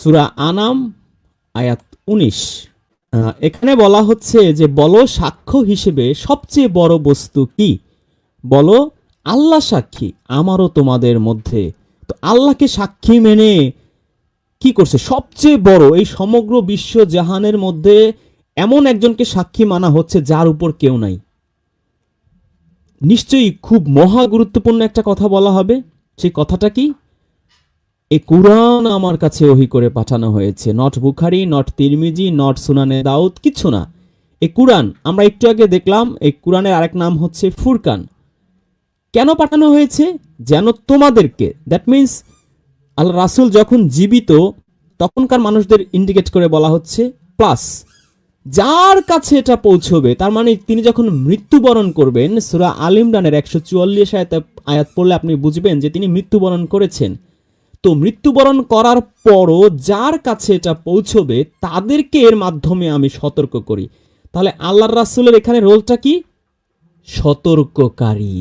সূরা আনাম আয়াত 19। এখানে বলা হচ্ছে যে বলো সাক্ষ্য হিসেবে সবচেয়ে বড় বস্তু কি? বলো আল্লাহ সাক্ষী আমারও তোমাদের মধ্যে। তো আল্লাহকে সাক্ষী মেনে কি করছে? সবচেয়ে বড় এই সমগ্র বিশ্ব জাহানের মধ্যে এমন একজনকে সাক্ষী মানা হচ্ছে যার উপর কেউ নাই। নিশ্চয়ই খুব মহা গুরুত্বপূর্ণ একটা কথা বলা হবে। সেই কথাটা কি? এই কুরআন আমার কাছে ওহী করে পাঠানো হয়েছে। Not Bukhari, not Tirmidhi, not সুনানে দাউদ, কিচ্ছু না। এই কুরআন আমরা একটু আগে দেখলাম, এই কুরআনের আরেক নাম হচ্ছে ফুরকান। কেন পাঠানো হয়েছে? যেন তোমাদেরকে, দ্যাট মিন্স আল্লাহ রাসূল যখন জীবিত তখনকার মানুষদের ইন্ডিকেট করে বলা হচ্ছে, প্লাস যার কাছে এটা পৌঁছবে, তার মানে তিনি যখন মৃত্যুবরণ করবেন, সূরা আল ইমরানের 144 আয়াত পড়লে আপনি বুঝবেন যে তিনি মৃত্যুবরণ করেছেন। তো মৃত্যুবরণ করার পরও যার কাছে এটা পৌঁছবে তাদেরকে এর মাধ্যমে আমি সতর্ক করি। তাহলে আল্লাহর রাসূলের এখানে রোলটা কি? সতর্ককারী।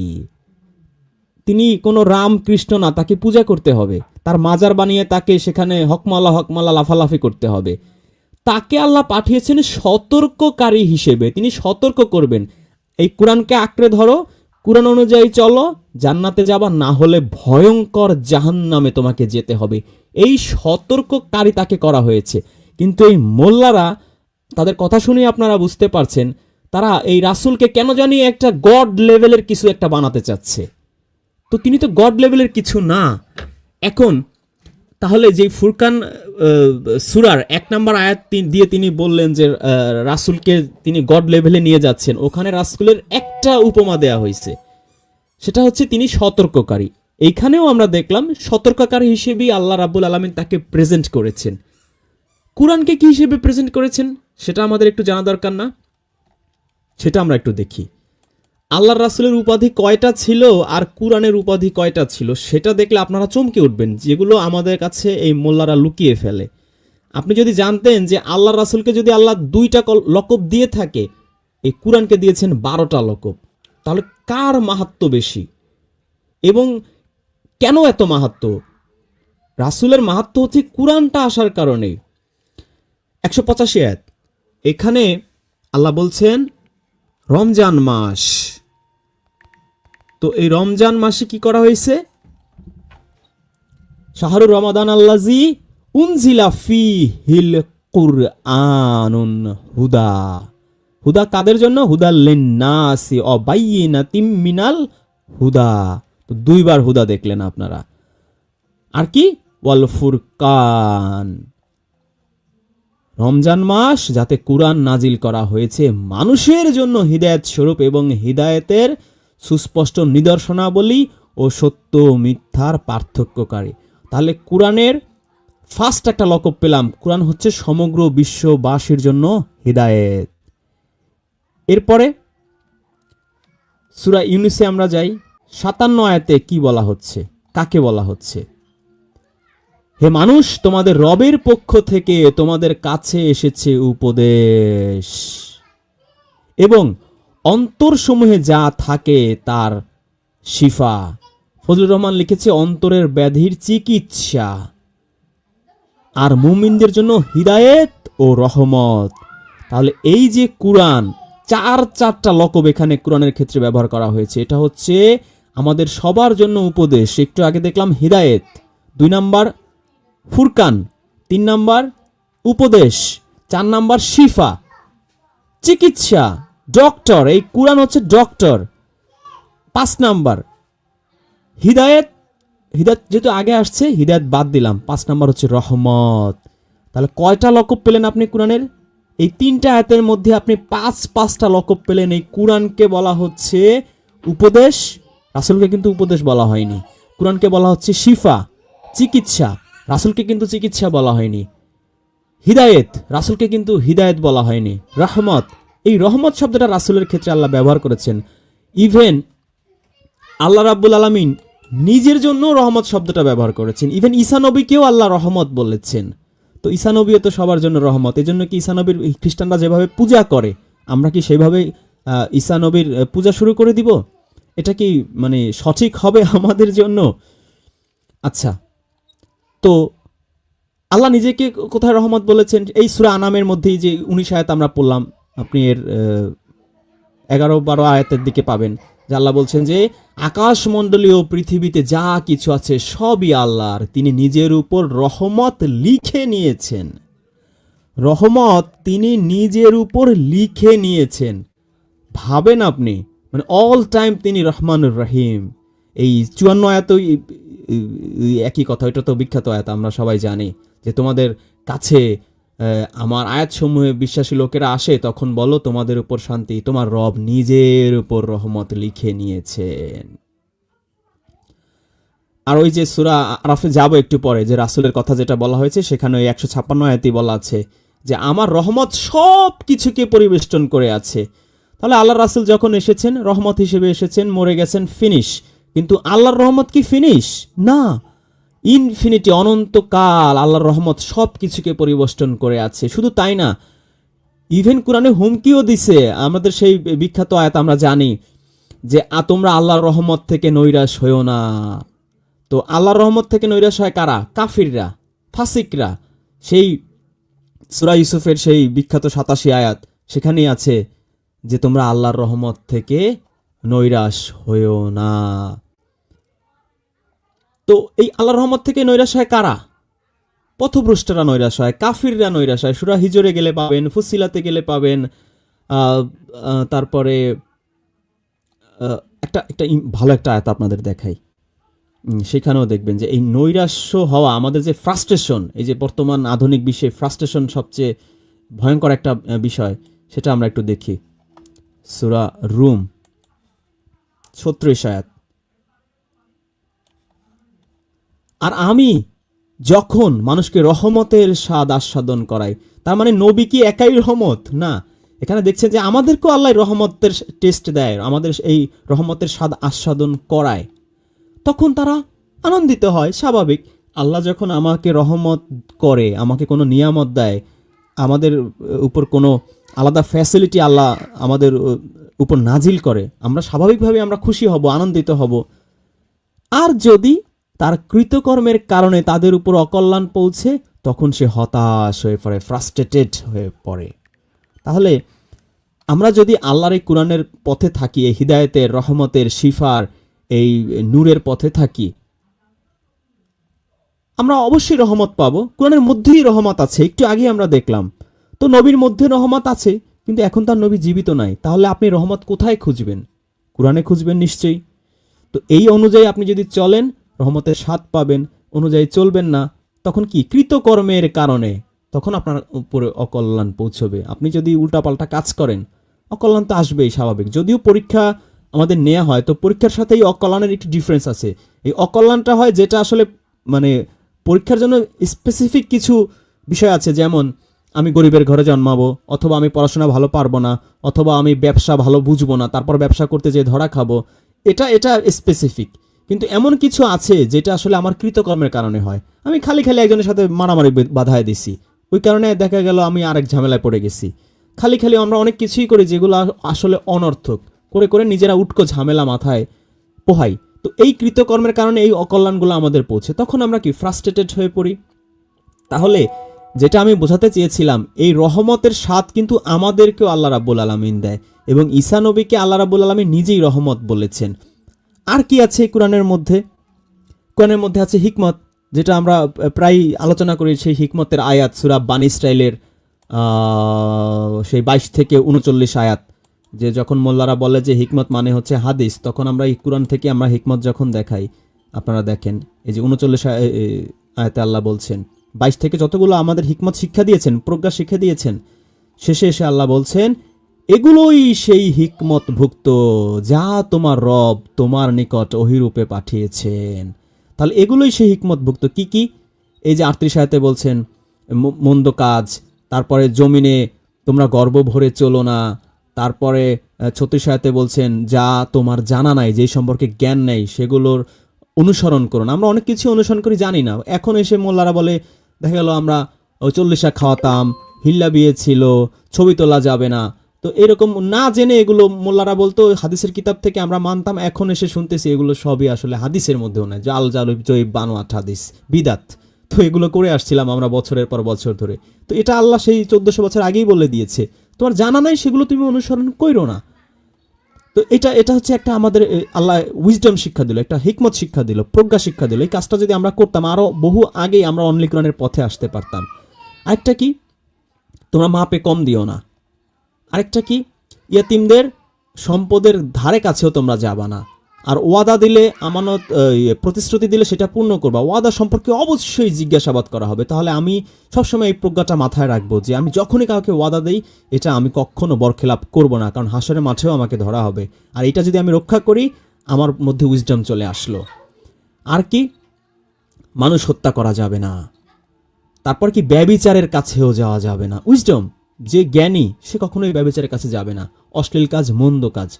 তিনি কোনো রাম কৃষ্ণ না, তাকে পূজা করতে হবে, তার মাজার বানিয়ে তাকে সেখানে হকমালা হকমালা লাফালাফি করতে হবে। তাকে আল্লাহ পাঠিয়েছেন সতর্ককারী হিসেবে। তিনি সতর্ক করবেন, এই কোরআনকে আঁকড়ে ধরো, কোরআন অনুযায়ী চলো, জান্নাতে যাবা, না হলে ভয়ঙ্কর জাহান্নামে তোমাকে যেতে হবে। এই সতর্ককারী তাকে করা হয়েছে। কিন্তু এই মোল্লারা, তাদের কথা শুনে আপনারা বুঝতে পারছেন তারা এই রাসূলকে কেন জানি একটা গড লেভেলের কিছু একটা বানাতে চাচ্ছে। তো তিনি তো গড লেভেলের কিছু না। এখন তাহলে যে ফুরকান সূরার 1 নম্বর আয়াত দিয়ে তিনি বললেন যে রাসূলকে তিনি গড লেভেলে নিয়ে যাচ্ছেন, ওখানে রাসূলের একটা উপমা দেয়া হয়েছে, সেটা হচ্ছে তিনি সতর্ককারী। এইখানেও আমরা দেখলাম সতর্ককারী হিসেবেই আল্লাহ রাব্বুল আলামিন তাকে প্রেজেন্ট করেছেন। কুরআনকে কি হিসেবে প্রেজেন্ট করেছেন সেটা আমাদের একটু জানা দরকার না? সেটা আমরা একটু দেখি। আল্লাহর রাসূলের উপাধি কয়টা ছিল আর কুরআনের উপাধি কয়টা ছিল সেটা দেখলে আপনারা চমকে উঠবেন, যেগুলো আমাদের কাছে এই মোল্লারা লুকিয়ে ফেলে। আপনি যদি জানতেন যে আল্লাহর রাসূলকে যদি আল্লাহ 2টা লকব দিয়ে থাকে, এই কুরআনকে দিয়েছেন 12টা লকব, তাহলে কার মাহাত্ম্য বেশি এবং কেন এত মাহাত্ম্য? রাসূলের মাহাত্ম্য হচ্ছে কুরআনটা আসার কারণে। 185 আয়াত, এখানে আল্লাহ বলছেন রমজান মাস। তো এই রমজান মাসে কি করা হয়েছে? শাহরুর রমাদান আল্লাজি উনজিলা ফিহিল কুরআনুন হুদা। হুদা কাদের জন্য? হুদাল লিন্নাসি ওয়া বাইয়িনাতিম মিনাল হুদা। তো 2 বার হুদা দেখলেন আপনারা। আর কি? ওয়াল ফুরকান। রমজান মাস যাতে কুরআন নাজিল করা হয়েছে মানুষের জন্য হিদায়াত স্বরূপ এবং হিদায়াতের সুস্পষ্ট নিদর্শনাবলী ও সত্য মিথ্যার পার্থক্যকারী। তাহলে কুরআনের ফার্স্ট একটা লকব পেলাম, কুরআন হচ্ছে সমগ্র বিশ্ববাসীর জন্য হিদায়াত। এরপরে সূরা ইউনূসে আমরা যাই, 57 আয়াতে কি বলা হচ্ছে, কাকে বলা হচ্ছে? হে মানুষ, তোমাদের রবের পক্ষ থেকে তোমাদের কাছে এসেছে উপদেশ এবং অন্তরসমূহে যা থাকে তার শিফা। ফজলুর রহমান লিখেছে অন্তরের ব্যাধির চিকিৎসা, আর মুমিনদের জন্য হিদায়েত ও রহমত। তাহলে এই যে কুরআন, 4টা লকব এখানে কুরআনের ক্ষেত্রে ব্যবহার করা হয়েছে। এটা হচ্ছে আমাদের সবার জন্য উপদেশ। একটু আগে দেখলাম হিদায়েত, 2 নাম্বার ফুরকান, 3 নাম্বার উপদেশ, 4 নাম্বার শিফা, চিকিৎসা, ডক্টর। এই কুরআন হচ্ছে ডক্টর। 5 নাম্বার হিদায়েত, হিদায়েত যেহেতু আগে আসছে হিদায়েত বাদ দিলাম। 5 নাম্বার হচ্ছে রহমত। তাহলে কয়টা লকব পেলেন আপনি কুরআনের? এই 3টা আয়াতের মধ্যে আপনি 5টা লকব পেলেন। এই কুরআনকে বলা হচ্ছে উপদেশ, রাসূলকে কিন্তু উপদেশ বলা হয়নি। কুরআনকে বলা হচ্ছে শিফা, চিকিৎসা, রাসূলকে কিন্তু চিকিৎসা বলা হয়নি। হিদায়েত, রাসূলকে কিন্তু হিদায়েত বলা হয়নি। রহমত, এই রহমত শব্দটা রাসূলের ক্ষেত্রে আল্লাহ ব্যবহার করেছেন। ইভেন আল্লাহ রাব্বুল আলামিন নিজের জন্য রহমত শব্দটা ব্যবহার করেছেন। ইভেন ঈসা নবীকেও আল্লাহ রহমত বলেছেন। তো ঈসা নবীও তো সবার জন্য রহমত। এজন্য কি ঈসা নবীর খ্রিস্টানরা যেভাবে পূজা করে আমরা কি সেইভাবে ঈসা নবীর পূজা শুরু করে দিব? এটা কি মানে সঠিক হবে আমাদের জন্য? আচ্ছা, তো আল্লাহ নিজেকে কোথায় রহমত বলেছেন? এই সূরা আনামের মধ্যেই যে 19 আয়াত আমরা পড়লাম, আপনি এর 11-12 আয়াতের দিকে পাবেন যে আল্লাহ বলছেন যে আকাশমণ্ডলীয় পৃথিবীতে যা কিছু আছে সবই আল্লাহর, তিনি নিজের উপর রহমত লিখে নিয়েছেন। রহমত তিনি নিজের উপর লিখে নিয়েছেন। ভাবেন আপনি, মানে অল টাইম তিনি রহমানুর রহিম। এই 54 আয়াতই একই কথা, এটা তো বিখ্যাত আয়াত, আমরা সবাই জানি যে তোমাদের কাছে আমার আয়াতসমূহে বিশ্বাসী লোকেরা আসে, তখন বলো তোমাদের উপর শান্তি, তোমার রব নিজের উপর রহমত লিখে নিয়েছেন। আর ওই যে সূরা আরাফে যাবো একটু পরে, যে রাসূলের কথা যেটা বলা হয়েছে সেখানে ওই 156 আয়াতেই বলা আছে যে আমার রহমত সব কিছুকে পরিবেষ্টন করে আছে। তাহলে আল্লাহর রাসূল যখন এসেছেন রহমত হিসেবে এসেছেন, মরে গেছেন, ফিনিশ। কিন্তু আল্লাহর রহমত কি ফিনিশ? না, ইনফিনিটি, অনন্তকাল আল্লাহর রহমত সব কিছুকে পরিবেষ্টন করে আছে। শুধু তাই না, ইভেন কোরআনে হুমকিও দিছে। আমাদের সেই বিখ্যাত আয়াত আমরা জানি যে তোমরা আল্লাহর রহমত থেকে নৈরাশ হইও না। তো আল্লাহর রহমত থেকে নৈরাশ হয় কারা? কাফিররা, ফাসিকরা। সেই সূরা ইউসুফের সেই বিখ্যাত 87 আয়াত, সেখানেই আছে যে তোমরা আল্লাহর রহমত থেকে নৈরাশ হইও না। তো এই আল্লাহর রহমত থেকে নৈরাশ হয় কারা? পথভ্রষ্টরা নৈরাশ হয়, কাফিররা নৈরাশ হয়। সূরা হিজরে গেলে পাবেন, ফুসিলাতে গেলে পাবেন, তারপরে একটা একটা ভালো একটা আয়াত আপনাদের দেখাই, সেখানেও দেখবেন যে এই নৈরাশ্য হওয়া, আমাদের যে ফ্রাস্ট্রেশন, এই যে বর্তমান আধুনিক বিশ্বে ফ্রাস্ট্রেশন সবচেয়ে ভয়ঙ্কর একটা বিষয়, সেটা আমরা একটু দেখি। সূরা রুম 36 আয়াত, আর আমি যখন মানুষকে রহমতের স্বাদ আস্বাদন করাই। তার মানে নবী কি একাই রহমত? না, এখানে দেখছে যে আমাদেরকেও আল্লাহ রহমতের টেস্ট দেয়, আমাদের এই রহমতের স্বাদ আস্বাদন করায়, তখন তারা আনন্দিত হয়। স্বাভাবিক, আল্লাহ যখন আমাকে রহমত করে, আমাকে কোনো নিয়ামত দেয়, আমাদের উপর কোনো আলাদা ফ্যাসিলিটি আল্লাহ আমাদের উপর নাজিল করে, আমরা স্বাভাবিকভাবে আমরা খুশি হব, আনন্দিত হব। আর যদি তার কৃতকর্মের কারণে তাদের উপর অকল্যাণ পৌঁছে, তখন সে হতাশ হয়ে পড়ে, ফ্রাস্ট্রেটেড হয়ে পড়ে। তাহলে আমরা যদি আল্লাহর এই কোরআনের পথে থাকি, এই হিদায়াতের, রহমতের, শিফার, এই নূরের পথে থাকি, আমরা অবশ্যই রহমত পাবো। কোরআনের মধ্যেই রহমত আছে, একটু আগে আমরা দেখলাম। তো নবীর মধ্যে রহমত আছে, কিন্তু এখন তার নবী জীবিত নাই। তাহলে আপনি রহমত কোথায় খুঁজবেন? কোরআনে খুঁজবেন নিশ্চয়ই। তো এই অনুযায়ী আপনি যদি চলেন, রহমতের স্বাদ পাবেন। অনুযায়ী চলবেন না, তখন কি? কৃতকর্মের কারণে তখন আপনার উপরে অকল্যাণ পৌঁছবে। আপনি যদি উল্টাপাল্টা কাজ করেন, অকল্যাণ তো আসবেই, স্বাভাবিক। যদিও পরীক্ষা আমাদের নেওয়া হয়, তো পরীক্ষার সাথে এই অকল্যাণের একটু ডিফারেন্স আছে। এই অকল্যাণটা হয় যেটা আসলে মানে পরীক্ষার জন্য স্পেসিফিক কিছু বিষয় আছে, যেমন আমি গরিবের ঘরে জন্মাবো, অথবা আমি পড়াশোনা ভালো পারবো না, অথবা আমি ব্যবসা ভালো বুঝবো না, তারপর ব্যবসা করতে যেয়ে ধরা খাবো। এটা স্পেসিফিক। কিন্তু এমন কিছু আছে যেটা আসলে আমার কৃতকর্মের কারণে হয়। আমি খালি একজনের সাথে মারামারি বাধায় দিছি, ওই কারণে দেখা গেল আমি আরেক ঝামেলায় পড়ে গেছি। খালি আমরা অনেক কিছুই করি যেগুলো আসলে অনর্থক, করে করে নিজেরা উটকো ঝামেলা মাথায় পোহাই। তো এই কৃতকর্মের কারণে এই অকল্যাণগুলো আমাদের পৌঁছে, তখন আমরা কি ফ্রাস্ট্রেটেড হয়ে পড়ি। তাহলে যেটা আমি বোঝাতে চেয়েছিলাম, এই রহমতের স্বাদ কিন্তু আমাদেরকেও আল্লাহ রাব্বুল আলামিন দেয়, এবং ঈসা নবীকে আল্লাহ রাব্বুল আলামিন নিজেই রহমত বলেছেন। আর কি আছে কোরআনের মধ্যে? কোরআনের মধ্যে আছে হিকমত, যেটা আমরা প্রায় আলোচনা করি। সেই হিকমতের আয়াত সূরা বানী ইসরাইলের সেই 22 থেকে 39 আয়াত, যে যখন মোল্লারা বলে যে হিকমত মানে হচ্ছে হাদিস, তখন আমরা এই কোরআন থেকে আমরা হিকমত যখন দেখাই, আপনারা দেখেন এই যে 39 আয়াতে আল্লাহ বলছেন, 22 থেকে যতগুলো আমাদের হিকমত শিক্ষা দিয়েছেন, প্রজ্ঞা শিক্ষা দিয়েছেন, শেষে এসে আল্লাহ বলছেন এগুলোই সেই হিকমতভুক্ত যা তোমার রব তোমার নিকট ওহীরূপে পাঠিয়েছেন। তাহলে এগুলোই সেই হিকমতভুক্ত। কি কি? এই যে 38 আয়াতে বলছেন মন্দ কাজ, তারপরে জমিনে তোমরা গর্ব ভরে চলো না, তারপরে 36 আয়াতে বলছেন যা তোমার জানা নাই, যেই সম্পর্কে জ্ঞান নেই, সেগুলোর অনুসরণ করো না। আমরা অনেক কিছু অনুসরণ করি, জানি না। এখন এসে মোল্লারা বলে, দেখা গেল আমরা 40 খাওয়াতাম, হিল্লা বিয়ে ছিল, ছবি তোলা যাবে না। তো এরকম না জেনে এগুলো মোল্লারা বলতো হাদিসের কিতাব থেকে আমরা মানতাম, এখন এসে শুনতেছি এগুলো সবই আসলে হাদিসের মধ্যেও না, জাল জয়ীব বানোয়াট হাদিস, বিদাত। তো এগুলো করে আসছিলাম আমরা বছরের পর বছর ধরে। তো এটা আল্লাহ সেই 1400 বছর আগেই বলে দিয়েছে, তোমার জানা নাই সেগুলো তুমি অনুসরণ করো না। তো এটা এটা হচ্ছে একটা আমাদের আল্লাহ উইজডম শিক্ষা দিল, একটা হিকমত শিক্ষা দিল, প্রজ্ঞা শিক্ষা দিল। এই কাজটা যদি আমরা করতাম আরো বহু আগেই আমরা অনলি কোরআনের পথে আসতে পারতাম। আরেকটা কি, তোমরা মাপে কম দিও না। আরেকটা কি, ইয়াতিমদের সম্পদের ধারে কাছেও তোমরা যাবা না। আর ওয়াদা দিলে, আমানত প্রতিশ্রুতি দিলে সেটা পূর্ণ করবা। ওয়াদা সম্পর্কে অবশ্যই জিজ্ঞাসাবাদ করা হবে। তাহলে আমি সবসময় এই প্রজ্ঞাটা মাথায় রাখবো যে আমি যখনই কাউকে ওয়াদা দেই এটা আমি কখনো বরখেলাপ করব না, কারণ হাসরের মাঠেও আমাকে ধরা হবে। আর এটা যদি আমি রক্ষা করি আমার মধ্যে উইজডম চলে আসলো। আর কি, মানুষ হত্যা করা যাবে না। তারপর কি, ব্যভিচারের কাছেও যাওয়া যাবে না। উইজডম, যে জ্ঞানী সে কখনোই ব্যভিচারের কাছে যাবে না, অশ্লীল কাজ, মন্দ কাজ।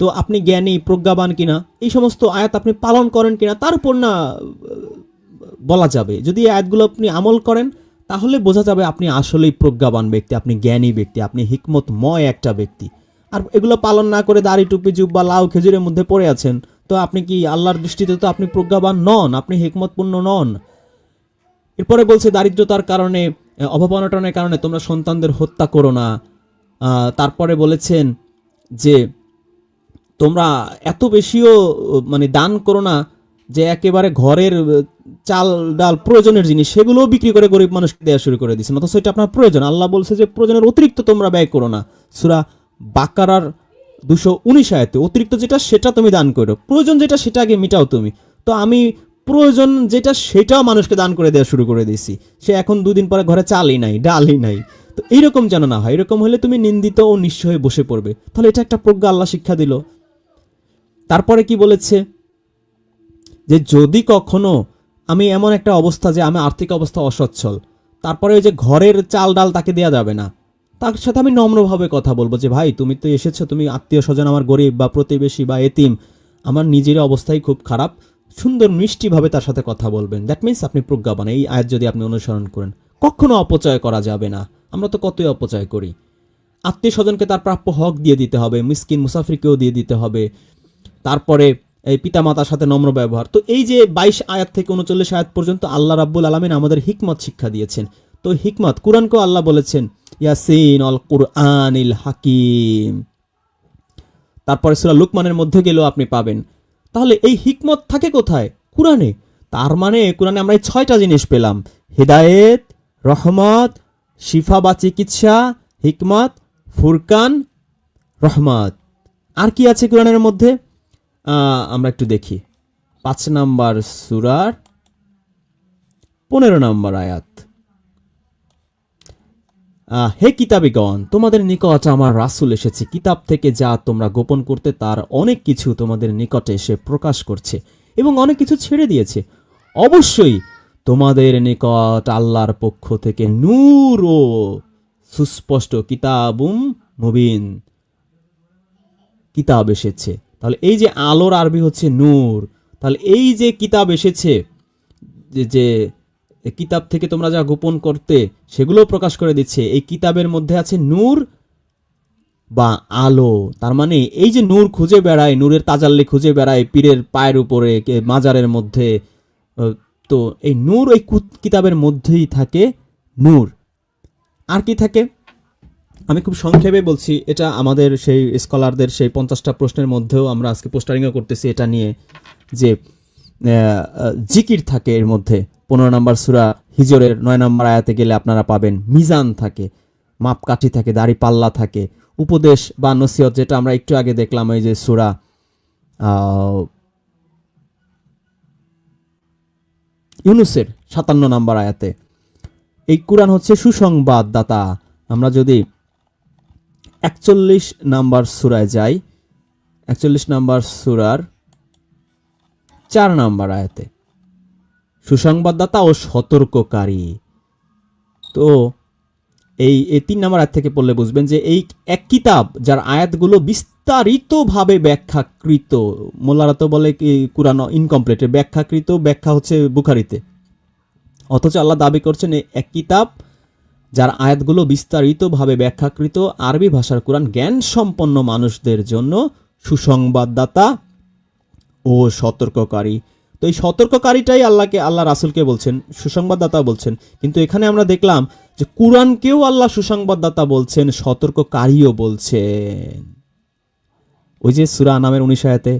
তো আপনি জ্ঞানী, প্রজ্ঞাবান কিনা, এই সমস্ত আয়াত আপনি পালন করেন কিনা তার উপর না বলা যাবে। যদি এই আয়াতগুলো আপনি আমল করেন তাহলে বোঝা যাবে আপনি আসলেই প্রজ্ঞাবান ব্যক্তি, আপনি জ্ঞানী ব্যক্তি, আপনি হিকমতময় একটা ব্যক্তি। আর এগুলো পালন না করে দাড়ি, টুপি, জুব্বা, লাউ, খেজুরের মধ্যে পড়ে আছেন, তো আপনি কি আল্লাহর দৃষ্টিতে তো আপনি প্রজ্ঞাবান নন, আপনি হিকমতপূর্ণ নন। এরপরে বলছে দারিদ্রতার কারণে, অভাব অনটনের কারণে তোমরা সন্তানদের হত্যা করো না। তারপরে বলেছেন যে তোমরা এত বেশিও মানে দান করো না যে একেবারে ঘরের চাল ডাল প্রয়োজনের জিনিস সেগুলোও বিক্রি করে গরিব মানুষকে দেওয়া শুরু করে দিচ্ছেন, অথচ এটা আপনার প্রয়োজন। আল্লাহ বলছে যে প্রয়োজনের অতিরিক্ত তোমরা ব্যয় করো না। সূরা বাকারার 219 আয়াতে অতিরিক্ত যেটা সেটা তুমি দান করো, প্রয়োজন যেটা সেটা আগে মিটাও তুমি। তো আমি প্রয়োজন যেটা সেটাও মানুষকে দান করে দেওয়া শুরু করে দিয়েছি, সে এখন 2 দিন পরে ঘরে চালই নাই, ডালই নাই। তো এইরকম যেন না হয়, এরকম হলে তুমি নিন্দিত ও নিঃস্ব হয়ে বসে পড়বে। তাহলে এটা একটা প্রজ্ঞা আল্লাহ শিক্ষা দিল। তারপরে কি বলেছে, যে যদি কখনো আমি এমন একটা অবস্থা যে আমি আর্থিক অবস্থা অসচ্ছল, তারপরে ওই যে ঘরের চাল ডাল তাকে দেয়া যাবে না, তার সাথে আমি নম্রভাবে কথা বলবো যে ভাই তুমি তো এসেছো, তুমি আত্মীয় স্বজন আমার গরিব বা প্রতিবেশী বা এতিম, আমার নিজের অবস্থাই খুব খারাপ, সুন্দর মিষ্টিভাবে তার সাথে কথা বলবেন। দ্যাট মিনস আপনি প্রজ্ঞাবান। এই আয়াত যদি আপনি অনুসরণ করেন, কখনো অপচয় করা যাবে না। আমরা তো কতই অপচয় করি। আত্মীয় স্বজনকে তার প্রাপ্য হক দিয়ে দিতে হবে, মিসকিন মুসাফিরকেও দিয়ে দিতে হবে। তারপরে এই পিতামাতার সাথে নম্র ব্যবহার। তো এই যে 22 আয়াত থেকে 39 আয়াত পর্যন্ত আল্লাহ রাব্বুল আলামিন আমাদের হিকমত শিক্ষা দিয়েছেন। তো হিকমত, কুরআনকেও আল্লাহ বলেছেন ইয়াসিন আল কুরআনিল হাকিম। তারপরে সূরা লুকমানের মধ্যে গেলেও আপনি পাবেন। তাহলে এই হিকমত থাকে কোথায়? কুরআনে। তার মানে কুরআনে আমরা এই 6টা জিনিস পেলাম: হিদায়েত, রহমত, শিফা বা চিকিৎসা, হিকমত, ফুরকান, রহমত। আর কি আছে কুরআনের মধ্যে? আমরা একটু দেখি। 5 নম্বর সূরার 15 নম্বর আয়াত, হে কিতাবীগণ, তোমাদের নিকট আমার রাসূল এসেছে, কিতাব থেকে যা তোমরা গোপন করতে তার অনেক কিছু তোমাদের নিকটে এসে প্রকাশ করছে এবং অনেক কিছু ছেড়ে দিয়েছে। অবশ্যই তোমাদের নিকট আল্লাহর পক্ষ থেকে নূর ও সুস্পষ্ট কিতাবুম মুবিন কিতাব এসেছে। তাহলে এই যে আলোর আরবি হচ্ছে নূর, তাহলে এই যে কিতাব এসেছে, যে কিতাব থেকে তোমরা যা গোপন করতে সেগুলো প্রকাশ করে দিচ্ছে, এই কিতাবের মধ্যে আছে নূর বা আলো। তার মানে এই যে নূর খুঁজে বেড়ায়, নূরের তাজাল্লি খুঁজে বেড়ায় পীরের পায়ের উপরে, মাজারের মধ্যে, তো এই নূর এই কিতাবের মধ্যেই থাকে নূর। আর কি থাকে আমি খুব সংক্ষেপে বলছি, এটা আমাদের সেই স্কলারদের সেই 50টা প্রশ্নের মধ্যেও আমরা আজকে পোস্টারিংও করতেছি এটা নিয়ে, যে জিকির থাকে এর মধ্যে। 15 নম্বর সূরা হিজরের 9 নম্বর আয়াতে গেলে আপনারা পাবেন মিজান থাকে, মাপকাঠি থাকে, দাড়ি পাল্লা থাকে, উপদেশ বা নসিহত, যেটা আমরা একটু আগে দেখলাম এই যে সূরা ইউনুসের 57 নম্বর আয়াতে। এই কুরআন হচ্ছে সুসংবাদদাতা। আমরা যদি 41 নম্বর সূরায় যাই, 41 নম্বর সূরার 4 নম্বর আয়াতে সুসংবাদদাতা ও সতর্ককারী। তো এই 3 নম্বর আয়াত থেকে পড়লে বুঝবেন যে এই এক কিতাব যার আয়াতগুলো বিস্তারিতভাবে ব্যাখ্যাকৃত। মোল্লারা তো বলে কি কুরআন ইনকমপ্লিট, ব্যাখ্যাকৃত, ব্যাখ্যা হচ্ছে বুখারীতে, অথচ আল্লাহ দাবি করছেন এক কিতাব যার আয়াতগুলো বিস্তারিতভাবে ব্যাখ্যাকৃত, আরবি ভাষার কুরআন জ্ঞান সম্পন্ন মানুষদের জন্য সুসংবাদদাতা ও সতর্ককারী। তো এই সতর্ককারীটাই আল্লাহ রাসূলকে বলছেন, সুসংবাদদাতা বলছেন। কিন্তু এখানে আমরা দেখলাম যে কুরআনকেও আল্লাহ সুসংবাদদাতা বলছেন, সতর্ককারীও বলছেন। ওই যে সূরা আনামের 19 আয়াতে,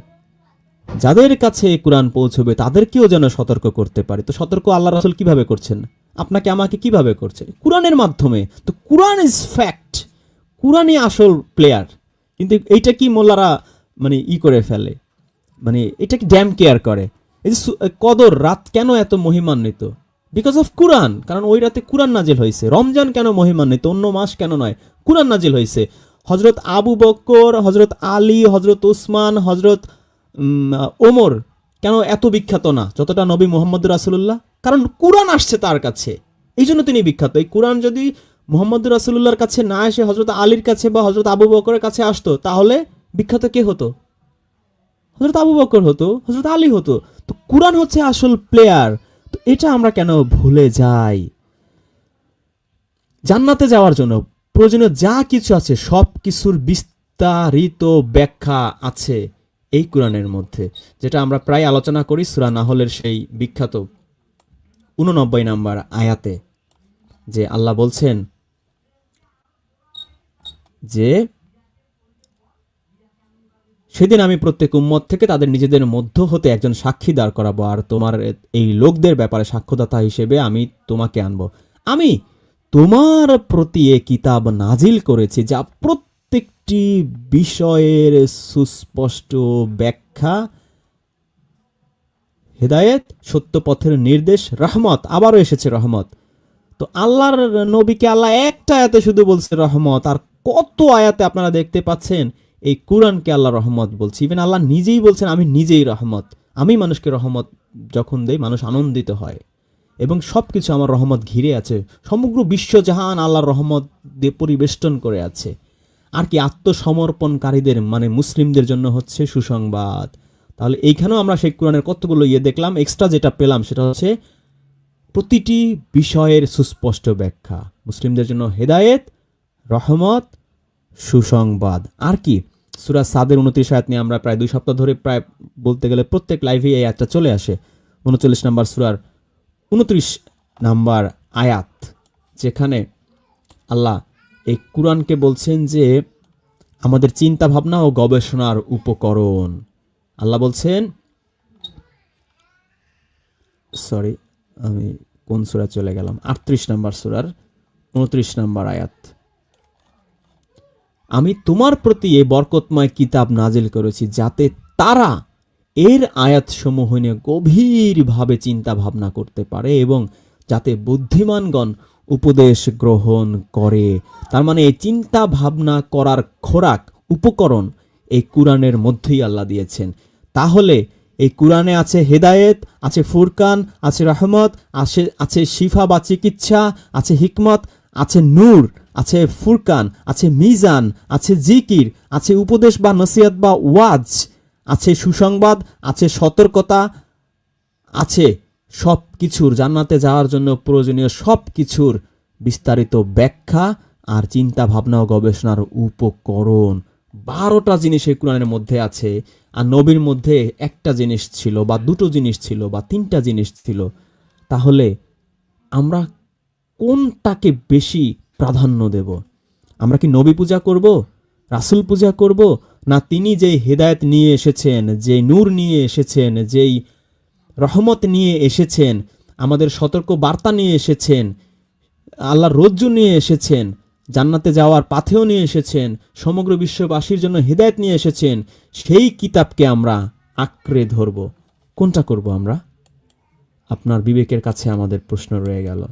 যাদের কাছে এই কুরআন পৌঁছবে তাদেরকেও যেন সতর্ক করতে পারে। তো সতর্ক আল্লাহ রাসূল কিভাবে করছেন, আপনাকে আমাকে কিভাবে করছে? কুরআনের মাধ্যমে। তো কুরআন ইজ ফ্যাক্ট, কুরআনই আসল প্লেয়ার। কিন্তু এইটা কি মোল্লারা মানে করে ফেলে, মানে এটা কি ড্যাম কেয়ার করে। এই যে কদর রাত কেন এত মহিমান্বিত? বিকজ অফ কুরআন। কারণ ওই রাতে কুরআন নাজিল হয়েছে। রমজান কেন মহিমান্বিত, অন্য মাস কেন নয়? কুরআন নাজিল হয়েছে। হযরত আবু বকর, হযরত আলী, হযরত উসমান, হযরত ওমর কেন এত বিখ্যাত না যতটা নবী মুহাম্মদ রাসূলুল্লাহ? কারণ কুরআন আসছে তার কাছে, এই জন্য তিনি বিখ্যাত। এই কুরআন যদি মুহাম্মদ রাসূলুল্লাহর কাছে না এসে হযরত আলীর কাছে বা হযরত আবু বকরের কাছে আসতো, তাহলে বিখ্যাত কে হতো? হযরত আবু বকর হতো, হযরত আলী হতো। তো কুরআন হচ্ছে আসল প্লেয়ার। তো এটা আমরা কেন ভুলে যাই? জান্নাতে যাওয়ার জন্য প্রয়োজনীয় যা কিছু আছে সব কিছুর বিস্তারিত ব্যাখ্যা আছে এই কুরআনের মধ্যে, যেটা আমরা প্রায় আলোচনা করি সূরা নাহলের সেই বিখ্যাত 89 নম্বর আয়াতে, যে আল্লাহ বলছেন যে সেদিন আমি প্রত্যেক উম্মত থেকে তাদের নিজেদের মধ্য হতে একজন সাক্ষী দাঁড় করাবো, আর তোমার এই লোকদের ব্যাপারে সাক্ষ্যদাতা হিসেবে আমি তোমাকে আনবো। আমি তোমার প্রতি এ কিতাব নাজিল করেছি যা প্রত্যেকটি বিষয়ের সুস্পষ্ট ব্যাখ্যা, হেদায়েত, সত্য পথের নির্দেশ, রহমত। আবারও এসেছে রহমত। তো আল্লাহর নবীকে আল্লাহ একটা আয়াতে শুধু বলছে রহমত, আর কত আয়াতে আপনারা দেখতে পাচ্ছেন এই কুরআনকে আল্লাহ রহমত বলছে। ইভেন আল্লাহ নিজেই বলছেন আমি নিজেই রহমত, আমি মানুষকে রহমত যখন দেই মানুষ আনন্দিত হয়, এবং সবকিছু আমার রহমত ঘিরে আছে। সমগ্র বিশ্বজাহান আল্লাহর রহমত দিয়ে পরিবেষ্টন করে আছে। আর কি আত্মসমর্পণকারীদের মানে মুসলিমদের জন্য হচ্ছে সুসংবাদ। তাহলে এইখানেও আমরা সেই কোরআনের কতগুলো দেখলাম। এক্সট্রা যেটা পেলাম সেটা হচ্ছে প্রতিটি বিষয়ের সুস্পষ্ট ব্যাখ্যা, মুসলিমদের জন্য হেদায়েত, রহমত, সুসংবাদ। আর কি সূরা সাদের 29 আয়াত নিয়ে আমরা প্রায় 2 সপ্তাহ ধরে প্রায় বলতে গেলে প্রত্যেক লাইভে এই আয়াতটা চলে আসে। 39 নম্বর সূরার 29 নাম্বার আয়াত, যেখানে আল্লাহ এই কুরআনকে বলছেন যে আমাদের চিন্তা ভাবনা ও গবেষণার উপকরণ। আল্লাহ বলছেন, সরি আমি কোন সূরা চলে গেলাম, 38 নম্বর সূরার 29 নম্বর আয়াত, আমি তোমার প্রতি এই বরকতময় কিতাব নাজিল করেছি যাতে তারা এর আয়াতসমূহ নিয়ে গভীরভাবে চিন্তা ভাবনা করতে পারে এবং যাতে বুদ্ধিমানগণ উপদেশ গ্রহণ করে। তার মানে এই চিন্তা ভাবনা করার খোরাক, উপকরণ এই কুরআনের মধ্যেই আল্লাহ দিয়েছেন। তাহলে এই কুরআনে আছে হেদায়েত, আছে ফুরকান, আছে রহমত, আছে শিফা বা চিকিৎসা, আছে হিকমত, আছে নূর, আছে ফুরকান, আছে মিজান, আছে জিকির, আছে উপদেশ বা নসিহত বা ওয়াজ, আছে সুসংবাদ, আছে সতর্কতা, আছে সব কিছুর জান্নাতে যাওয়ার জন্য প্রয়োজনীয় সব কিছুর বিস্তারিত ব্যাখ্যা আর চিন্তা ভাবনা ও গবেষণার উপকরণ। 12টা জিনিস এই কুরআনের মধ্যে আছে। আর নবীর মধ্যে একটা জিনিস ছিল বা দুটো জিনিস ছিল বা তিনটা জিনিস ছিল। তাহলে আমরা কোনটাকে বেশি প্রাধান্য দেব? আমরা কি নবী পূজা করব, রাসূল পূজা করব, না তিনি যেই হেদায়েত নিয়ে এসেছেন, যেই নূর নিয়ে এসেছেন, যেই রহমত নিয়ে এসেছেন, আমাদের সতর্ক বার্তা নিয়ে এসেছেন, আল্লাহর রজ্জু নিয়ে এসেছেন, জান্নাতে যাওয়ার পাথেও নিয়ে এসেছেন, সমগ্র বিশ্ববাসীর জন্য হেদায়েত নিয়ে এসেছেন, সেই কিতাবকে আমরা আঁকড়ে ধরব? কোনটা করব আমরা? আপনার বিবেকের কাছে আমাদের প্রশ্ন রয়ে গেল।